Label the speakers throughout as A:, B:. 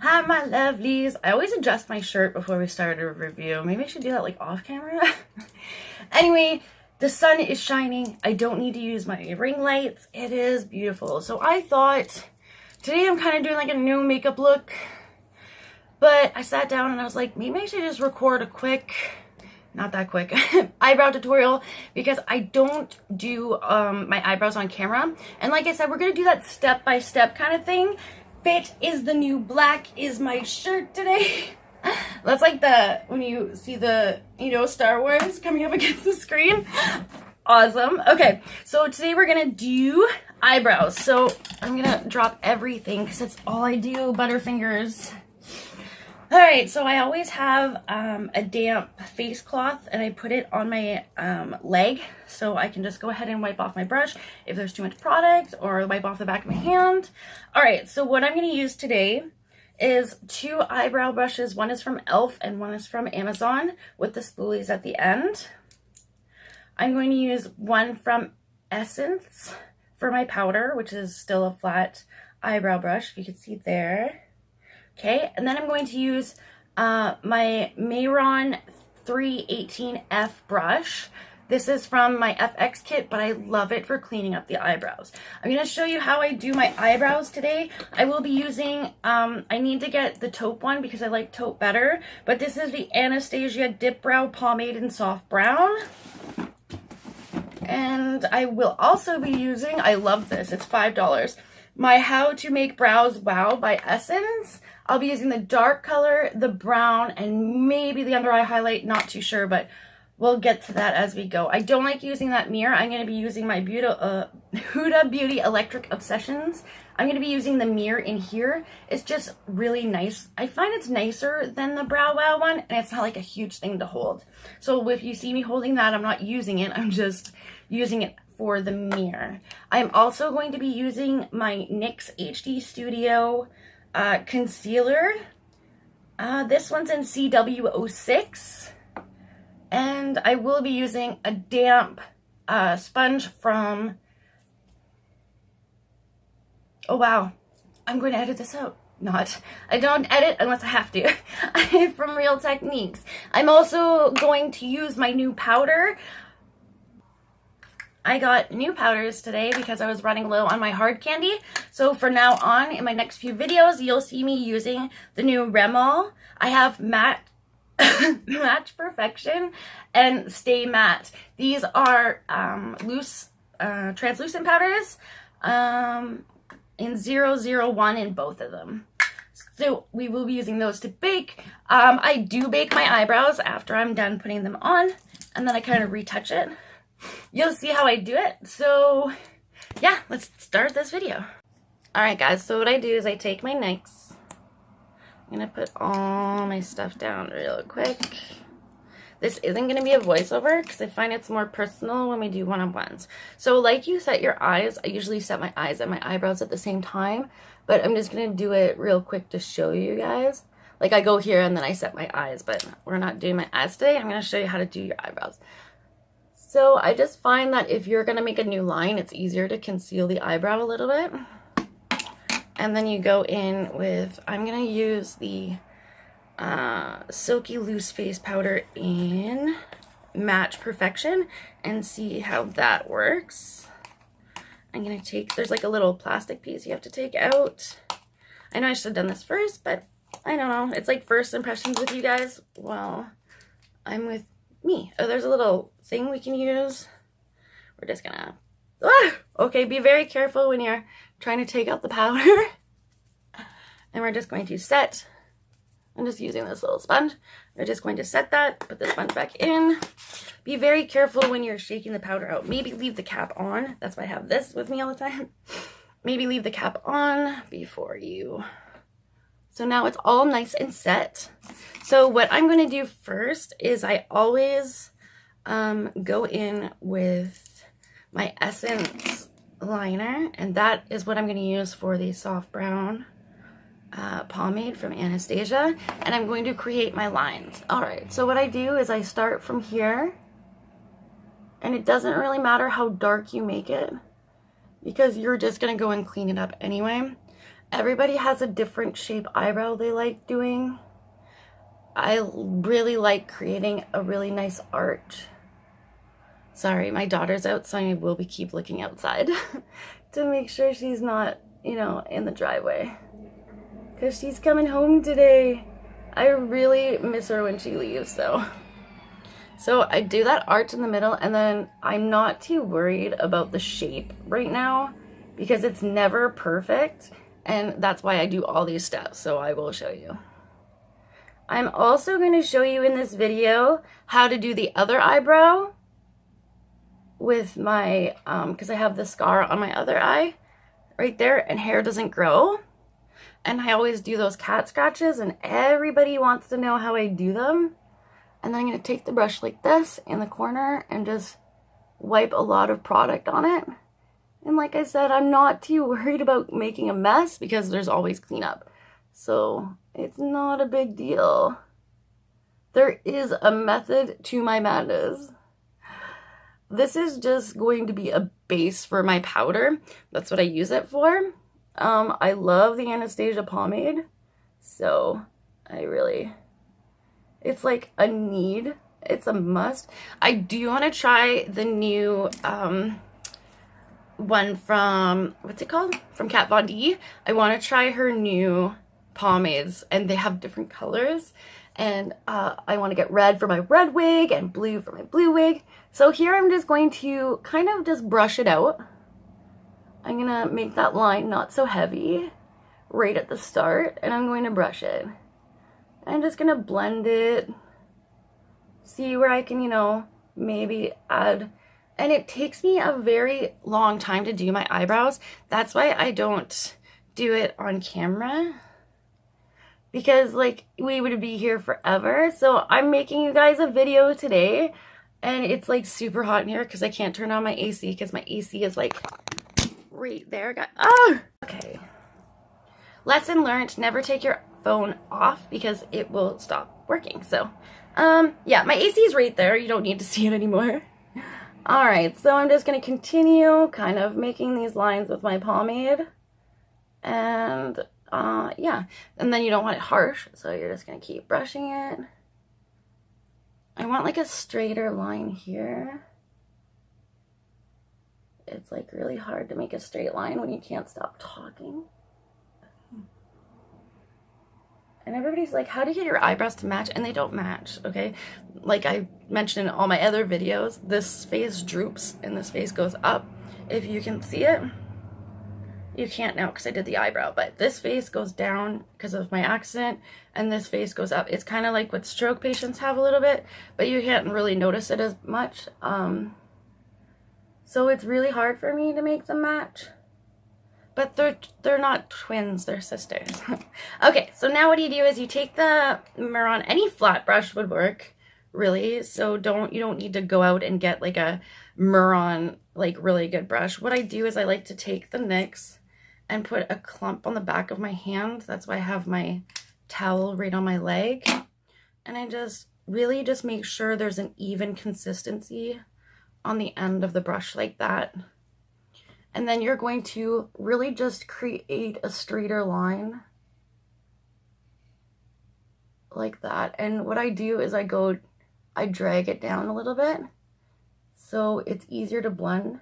A: Hi, my lovelies. I always adjust my shirt before we start a review. Maybe I should do that like off camera. Anyway, the sun is shining. I don't need to use my ring lights. It is beautiful. So I thought today I'm kind of doing like a new makeup look. But I sat down and I was like, maybe I should just record a quick, not that quick, eyebrow tutorial because I don't do my eyebrows on camera. And like I said, we're going to do that step-by-step kind of thing. Fit is the new black is my shirt today. That's like when you see the, Star Wars coming up against the screen. Awesome. Okay, so today we're going to do eyebrows. So I'm going to drop everything because that's all I do, Butterfingers. All right, so I always have a damp face cloth and I put it on my leg so I can just go ahead and wipe off my brush if there's too much product or wipe off the back of my hand. All right, so what I'm going to use today is 2 eyebrow brushes. One is from e.l.f. and one is from Amazon with the spoolies at the end. I'm going to use one from Essence for my powder, which is still a flat eyebrow brush, if you can see there. Okay, and then I'm going to use my Mayron 318F brush. This is from my FX kit, but I love it for cleaning up the eyebrows. I'm going to show you how I do my eyebrows today. I will be using, I need to get the taupe one because I like taupe better, but this is the Anastasia Dip Brow Pomade in Soft Brown. And I will also be using, I love this, it's $5, my How to Make Brows Wow by Essence. I'll be using the dark color, the brown, and maybe the under eye highlight. Not too sure, but we'll get to that as we go. I don't like using that mirror. I'm going to be using my Huda Beauty Electric Obsessions. I'm going to be using the mirror in here. It's just really nice. I find it's nicer than the Brow Wow one, and it's not like a huge thing to hold. So if you see me holding that, I'm not using it. I'm just using it for the mirror. I'm also going to be using my NYX HD Studio concealer. This one's in CW06, and I will be using a damp sponge from, oh wow, I'm going to edit this out. I don't edit unless I have to. From Real Techniques. I'm also going to use my new powder. I got new powders today because I was running low on my hard candy. So for now on, in my next few videos, you'll see me using the new Rimmel. I have Match Perfection and Stay Matte. These are loose, translucent powders in 001 in both of them. So we will be using those to bake. I do bake my eyebrows after I'm done putting them on, and then I kind of retouch it. You'll see how I do it. So yeah, let's start this video. Alright guys, so what I do is I take my NYX. I'm going to put all my stuff down real quick. This isn't going to be a voiceover because I find it's more personal when we do one-on-ones. So like you set your eyes, I usually set my eyes and my eyebrows at the same time. But I'm just going to do it real quick to show you guys. Like I go here and then I set my eyes, but we're not doing my eyes today. I'm going to show you how to do your eyebrows. So I just find that if you're going to make a new line, it's easier to conceal the eyebrow a little bit. And then you go in with, I'm going to use the Silky Loose Face Powder in Match Perfection and see how that works. I'm going to take, there's like a little plastic piece you have to take out. I know I should have done this first, but I don't know. It's like first impressions with you guys. Well, I'm with me. Oh, there's a little thing we can use. We're just gonna, okay, be very careful when you're trying to take out the powder. And we're just going to set, I'm just using this little sponge. We're just going to set that, put the sponge back in. Be very careful when you're shaking the powder out. Maybe leave the cap on. That's why I have this with me all the time. Maybe leave the cap on before you. So now it's all nice and set. So what I'm going to do first is I always go in with my Essence liner. And that is what I'm going to use for the soft brown pomade from Anastasia. And I'm going to create my lines. Alright, so what I do is I start from here. And it doesn't really matter how dark you make it, because you're just going to go and clean it up anyway. everybody has a different shape eyebrow they like doing. I really like creating a really nice arch. Sorry, my daughter's out, so I will keep looking outside to make sure she's not, you know, in the driveway. Because she's coming home today. I really miss her when she leaves, though. So I do that arch in the middle, and then I'm not too worried about the shape right now because it's never perfect, and that's why I do all these steps, so I will show you. I'm also going to show you in this video how to do the other eyebrow with my, because I have the scar on my other eye right there, and hair doesn't grow. And I always do those cat scratches, and everybody wants to know how I do them. And then I'm going to take the brush like this in the corner and just wipe a lot of product on it. And like I said, I'm not too worried about making a mess because there's always cleanup. So it's not a big deal. There is a method to my madness. This is just going to be a base for my powder. That's what I use it for. I love the Anastasia pomade, so it's like a need. It's a must. I do want to try the new one from, what's it called? From Kat Von D. I want to try her new pomades, and they have different colors. And I want to get red for my red wig and blue for my blue wig. So here I'm just going to kind of just brush it out. I'm going to make that line not so heavy right at the start, and I'm going to brush it. I'm just going to blend it, see where I can, you know, maybe add. And it takes me a very long time to do my eyebrows. That's why I don't do it on camera, because like we would be here forever. So I'm making you guys a video today, and it's like super hot in here because I can't turn on my AC because my AC is like right there. Okay. Lesson learned, never take your phone off because it will stop working. So, yeah, my AC is right there. You don't need to see it anymore. All right, so I'm just going to continue kind of making these lines with my pomade. And, yeah. And then you don't want it harsh, so you're just going to keep brushing it. I want like a straighter line here. It's like really hard to make a straight line when you can't stop talking. And everybody's like, how do you get your eyebrows to match? And they don't match, okay? Like I mentioned in all my other videos, this face droops and this face goes up. If you can see it, you can't now because I did the eyebrow, but this face goes down because of my accident, and this face goes up. It's kind of like what stroke patients have a little bit, but you can't really notice it as much. So it's really hard for me to make them match. But they're not twins, they're sisters. Okay, so now what you do is you take the Mehron, any flat brush would work, really. So you don't need to go out and get like a Mehron, like really good brush. What I do is I like to take the NYX and put a clump on the back of my hand. That's why I have my towel right on my leg. And I just really just make sure there's an even consistency on the end of the brush like that. And then you're going to really just create a straighter line like that. And what I do is I drag it down a little bit so it's easier to blend,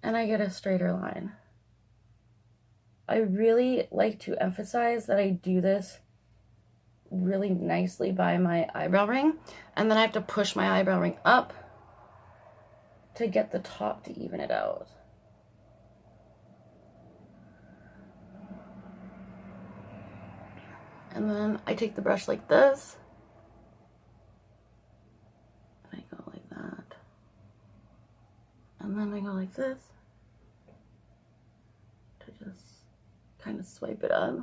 A: and I get a straighter line. I really like to emphasize that I do this really nicely by my eyebrow ring, and then I have to push my eyebrow ring up to get the top to even it out. And then I take the brush like this, and I go like that, and then I go like this to just kind of swipe it up.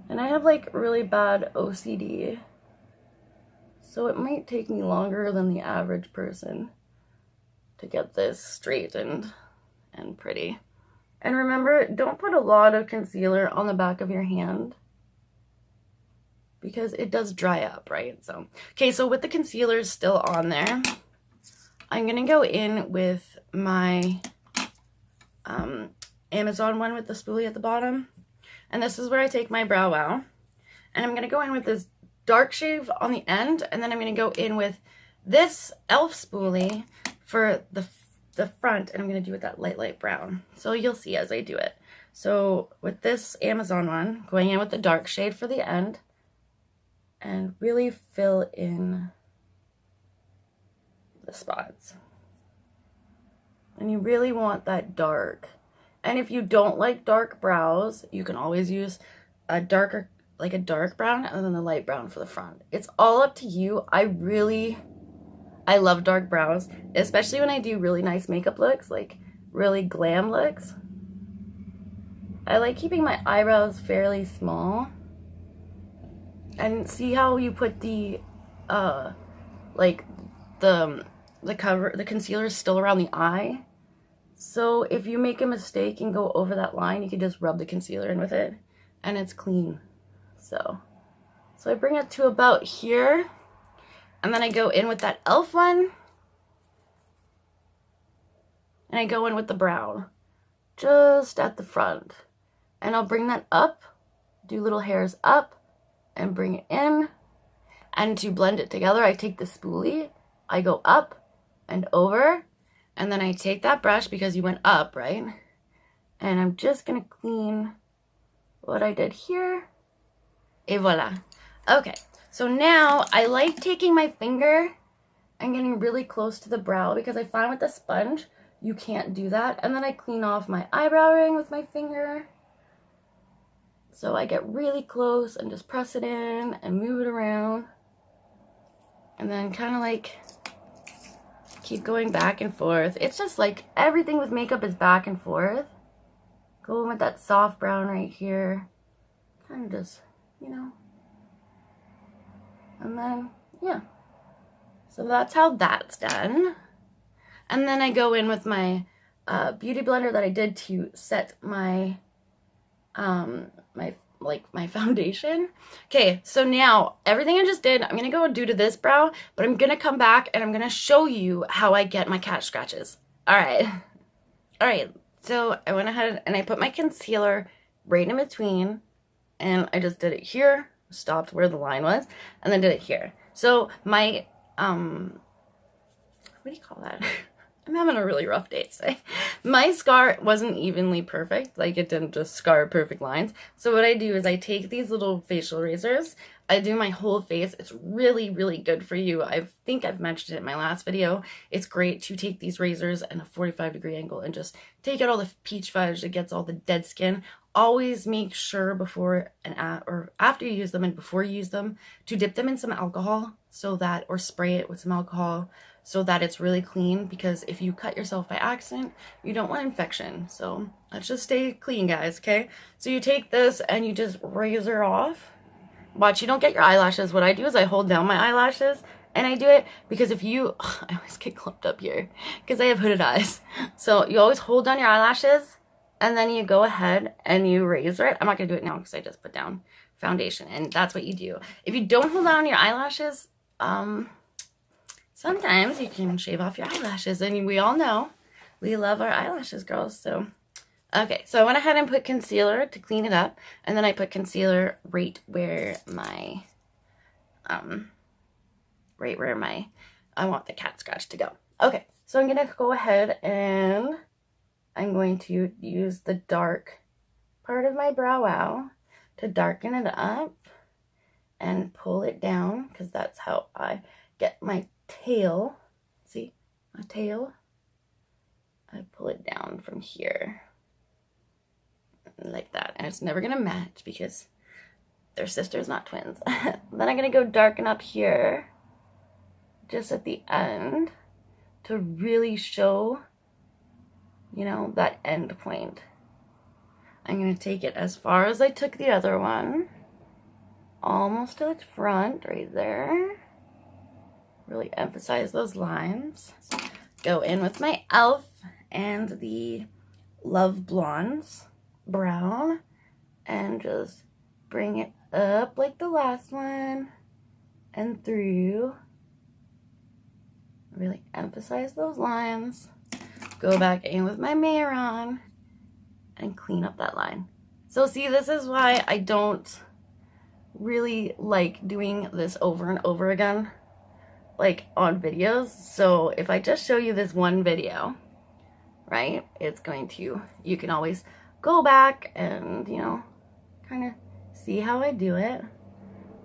A: And I have like really bad OCD, so it might take me longer than the average person to get this straightened and pretty. And remember, don't put a lot of concealer on the back of your hand because it does dry up, right? So, okay, so with the concealer still on there, I'm going to go in with my Amazon one with the spoolie at the bottom. And this is where I take my Brow Wow. And I'm going to go in with this dark shade on the end. And then I'm going to go in with this e.l.f. spoolie for the front. And I'm going to do it that light brown. So you'll see as I do it. So with this Amazon one, going in with the dark shade for the end. And really fill in the spots. And you really want that dark. And if you don't like dark brows, you can always use a darker, like a dark brown and then the light brown for the front. It's all up to you. I love dark brows, especially when I do really nice makeup looks, like really glam looks. I like keeping my eyebrows fairly small. And see how you put the like the concealer is still around the eye. So if you make a mistake and go over that line, you can just rub the concealer in with it and it's clean. So I bring it to about here and then I go in with that e.l.f. one and I go in with the brown just at the front and I'll bring that up, do little hairs up and bring it in. And to blend it together, I take the spoolie, I go up and over, and then I take that brush because you went up, right? And I'm just gonna clean what I did here. Et voila. Okay, so now I like taking my finger and getting really close to the brow because I find with the sponge, you can't do that. And then I clean off my eyebrow ring with my finger. So I get really close and just press it in and move it around. And then kind of like keep going back and forth. It's just like everything with makeup is back and forth. Go in with that soft brown right here. Kind of just, you know. And then, yeah. So that's how that's done. And then I go in with my beauty blender that I did to set my my foundation. Okay, so now everything I just did, I'm gonna go and do to this brow, but I'm gonna come back and I'm gonna show you how I get my cat scratches. All right, so I went ahead and I put my concealer right in between and I just did it here, stopped where the line was, and then did it here. So my what do you call that? I'm having a really rough day today. My scar wasn't evenly perfect. Like, it didn't just scar perfect lines. So what I do is I take these little facial razors. I do my whole face. It's really, really good for you. I think I've mentioned it in my last video. It's great to take these razors at a 45-degree angle and just take out all the peach fudge that gets all the dead skin. Always make sure before and or after you use them and before you use them to dip them in some alcohol so that, or spray it with some alcohol so that it's really clean, because if you cut yourself by accident, you don't want infection. So let's just stay clean, guys, okay? So you take this and you just razor off. Watch, you don't get your eyelashes. What I do is I hold down my eyelashes and I do it because if you, I always get clumped up here because I have hooded eyes. So you always hold down your eyelashes and then you go ahead and you razor it. I'm not gonna do it now because I just put down foundation, and that's what you do. If you don't hold down your eyelashes, sometimes you can shave off your eyelashes, and we all know we love our eyelashes, girls. So, okay, so I went ahead and put concealer to clean it up, and then I put concealer right where my, I want the cat scratch to go. Okay, so I'm gonna go ahead and I'm going to use the dark part of my Brow Wow to darken it up and pull it down, because that's how I get my tail. See my tail? I pull it down from here like that, and it's never gonna match because they're sisters, not twins. Then I'm gonna go darken up here just at the end to really show, you know, that end point. I'm gonna take it as far as I took the other one, almost to the front right there. Really emphasize those lines. Go in with my e.l.f. and the Love Blondes brown and just bring it up like the last one and through. Really emphasize those lines. Go back in with my Maron and clean up that line. So see, this is why I don't really like doing this over and over again, like on videos. So if I just show you this one video, right, it's going to, you can always go back and, you know, kind of see how I do it.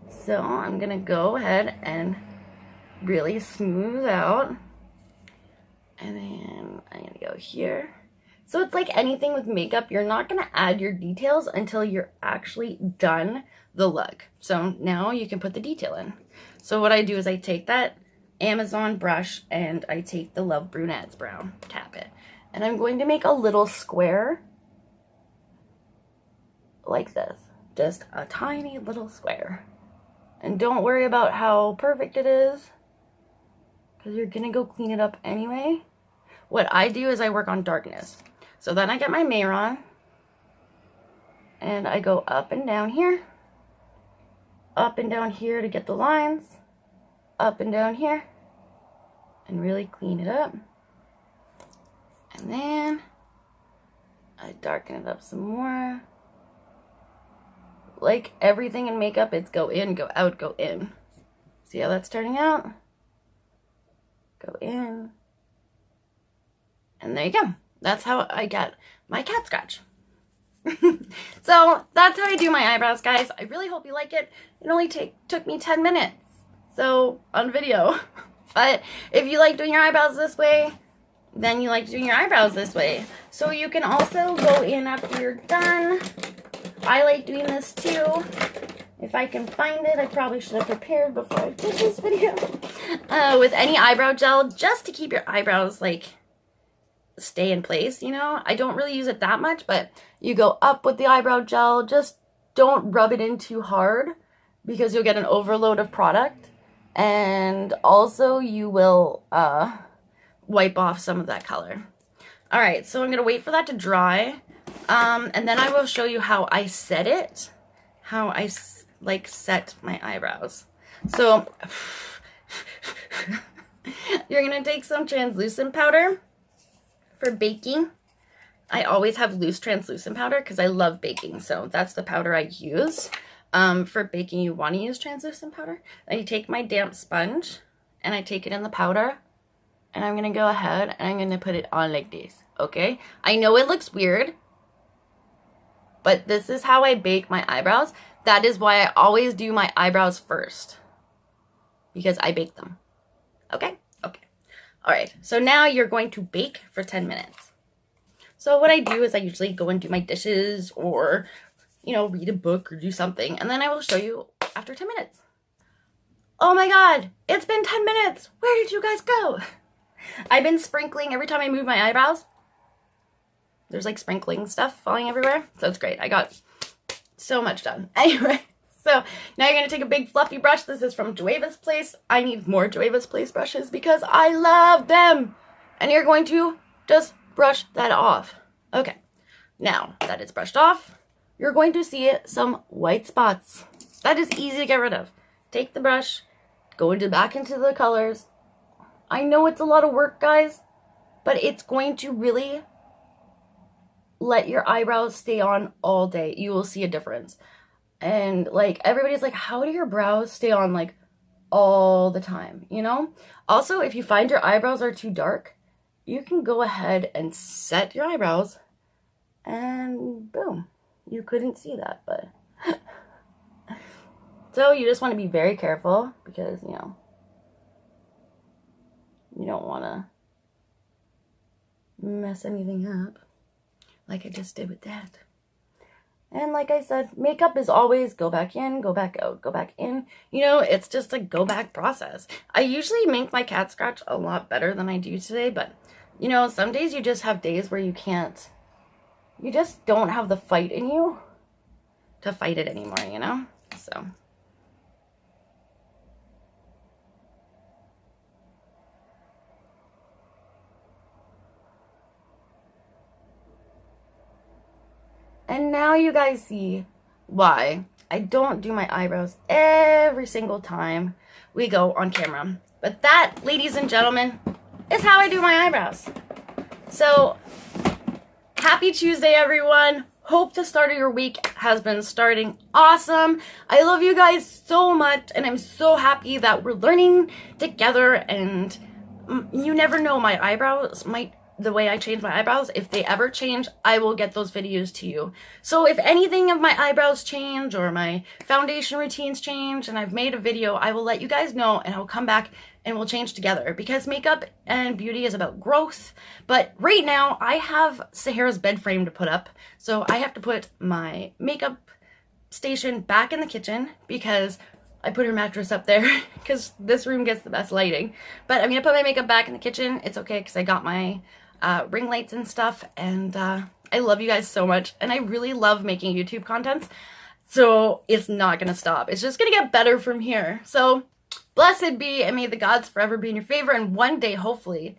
A: So I'm gonna go ahead and really smooth out, and then I'm gonna go here. So it's like anything with makeup, you're not gonna add your details until you're actually done the look. So now you can put the detail in. So what I do is I take that Amazon brush and I take the Love Brunette's brown, tap it, and I'm going to make a little square like this, just a tiny little square. And don't worry about how perfect it is, because you're gonna go clean it up anyway. What I do is I work on darkness. So then I get my Mehron and I go up and down here to get the lines, up and down here, and really clean it up. And then I darken it up some more. Like everything in makeup, it's go in, go out, go in. See how that's turning out? Go in. And there you go. That's how I get my cat scratch. So that's how I do my eyebrows, guys. I really hope you like it. It only took me 10 minutes. So on video. But if you like doing your eyebrows this way, then you like doing your eyebrows this way. So you can also go in after you're done. I like doing this too. If I can find it, I probably should have prepared before I did this video. With any eyebrow gel, just to keep your eyebrows like stay in place, you know. I don't really use it that much, but you go up with the eyebrow gel. Just don't rub it in too hard because you'll get an overload of product. And also you will wipe off some of that color. All right, so I'm gonna wait for that to dry. And then I will show you how I set it, how I like set my eyebrows. So you're going to take some translucent powder for baking. I always have loose translucent powder because I love baking. So that's the powder I use. For baking, you want to use translucent powder. Then you take my damp sponge and I take it in the powder. And I'm going to go ahead and I'm going to put it on like this. Okay? I know it looks weird, but this is how I bake my eyebrows. That is why I always do my eyebrows first, because I bake them. Okay? Okay. All right. So now you're going to bake for 10 minutes. So what I do is I usually go and do my dishes or, you know, read a book or do something. And then I will show you after 10 minutes. Oh my God, it's been 10 minutes. Where did you guys go? I've been sprinkling every time I move my eyebrows. There's like sprinkling stuff falling everywhere. So it's great. I got so much done. Anyway, so now you're going to take a big fluffy brush. This is from Joeva's Place. I need more Joeva's Place brushes because I love them. And you're going to just brush that off. Okay. Now that it's brushed off, you're going to see some white spots. That is easy to get rid of. Take the brush, go back into the colors. I know it's a lot of work, guys, but it's going to really let your eyebrows stay on all day. You will see a difference. And like everybody's like, how do your brows stay on like all the time, you know? Also, if you find your eyebrows are too dark, you can go ahead and set your eyebrows and boom, you couldn't see that, but so you just want to be very careful because, you know, you don't want to mess anything up like I just did with that. And like I said, makeup is always go back in, go back out, go back in. You know, it's just a go back process. I usually make my cat scratch a lot better than I do today, but you know, some days you just have days where you can't, you just don't have the fight in you to fight it anymore, you know? So. And now you guys see why I don't do my eyebrows every single time we go on camera. But that, ladies and gentlemen, is how I do my eyebrows. So happy Tuesday, everyone. Hope the start of your week has been starting awesome. I love you guys so much, and I'm so happy that we're learning together. And you never know, my eyebrows might, the way I change my eyebrows, if they ever change, I will get those videos to you. So if anything of my eyebrows change or my foundation routines change and I've made a video, I will let you guys know, and I'll come back and we'll change together, because makeup and beauty is about growth. But right now I have Sahara's bed frame to put up, so I have to put my makeup station back in the kitchen because I put her mattress up there because this room gets the best lighting. But I'm gonna put my makeup back in the kitchen. It's okay because I got my ring lights and stuff, and I love you guys so much, and I really love making YouTube content, so it's not gonna stop. It's just gonna get better from here. So blessed be, and may the gods forever be in your favor, and one day hopefully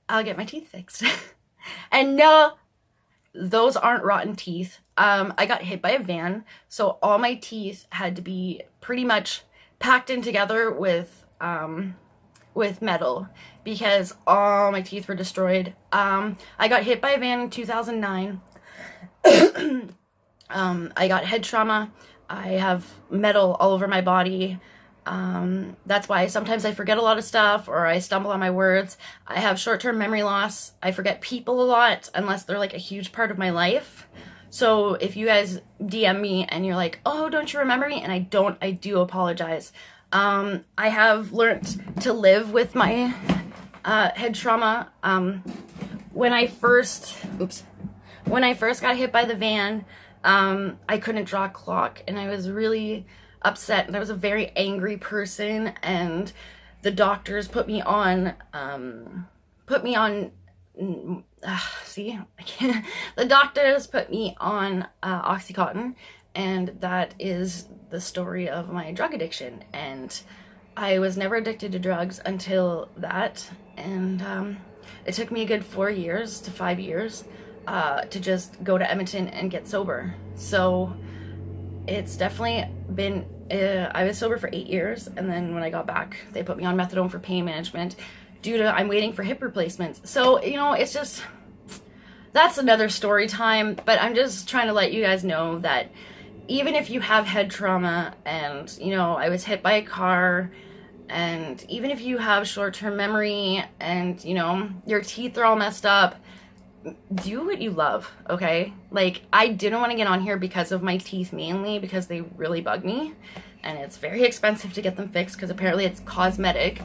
A: I'll get my teeth fixed. And no, those aren't rotten teeth. I got hit by a van, so all my teeth had to be pretty much packed in together with metal because all my teeth were destroyed. I got hit by a van in 2009. I got head trauma. I have metal all over my body. That's why sometimes I forget a lot of stuff or I stumble on my words. I have short-term memory loss. I forget people a lot unless they're like a huge part of my life. So if you guys DM me and you're like, oh, don't you remember me? And I don't, I do apologize. I have learned to live with my head trauma. When I first got hit by the van, I couldn't draw a clock, and I was really upset, and I was a very angry person, and the doctors put me on see, I can't. The doctors put me on Oxycontin, and that is the story of my drug addiction. And I was never addicted to drugs until that, and it took me a good 4 years to 5 years to just go to Edmonton and get sober. So it's definitely been, I was sober for 8 years, and then when I got back, they put me on methadone for pain management due to I'm waiting for hip replacements. So, you know, it's just, that's another story time, but I'm just trying to let you guys know that even if you have head trauma and, you know, I was hit by a car, and even if you have short-term memory and, you know, your teeth are all messed up, do what you love, okay? Like, I didn't want to get on here because of my teeth mainly, because they really bug me, and it's very expensive to get them fixed because apparently it's cosmetic.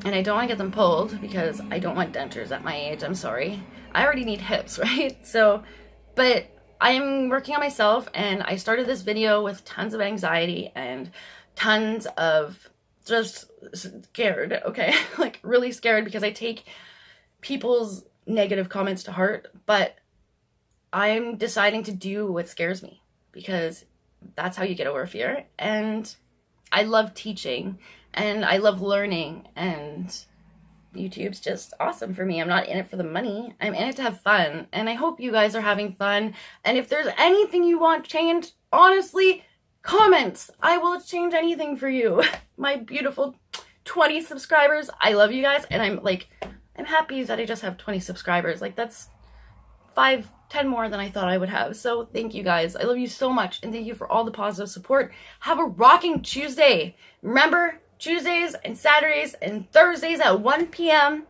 A: And I don't want to get them pulled because I don't want dentures at my age. I'm sorry. I already need hips, right? So, but I'm working on myself, and I started this video with tons of anxiety and tons of just scared, okay? Like, really scared, because I take people's negative comments to heart, but I'm deciding to do what scares me, because that's how you get over fear. And I love teaching, and I love learning, and YouTube's just awesome for me. I'm not in it for the money. I'm in it to have fun, and I hope you guys are having fun. And if there's anything you want changed, honestly, comments. I will change anything for you. My beautiful 20 subscribers. I love you guys, and I'm happy that I just have 20 subscribers. Like, that's 5-10 more than I thought I would have. So thank you guys. I love you so much, and thank you for all the positive support. Have a rocking Tuesday. Remember, Tuesdays and Saturdays and Thursdays at 1 p.m.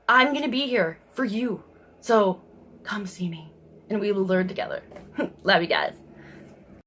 A: I'm gonna be here for you. So come see me, and we will learn together. Love you guys.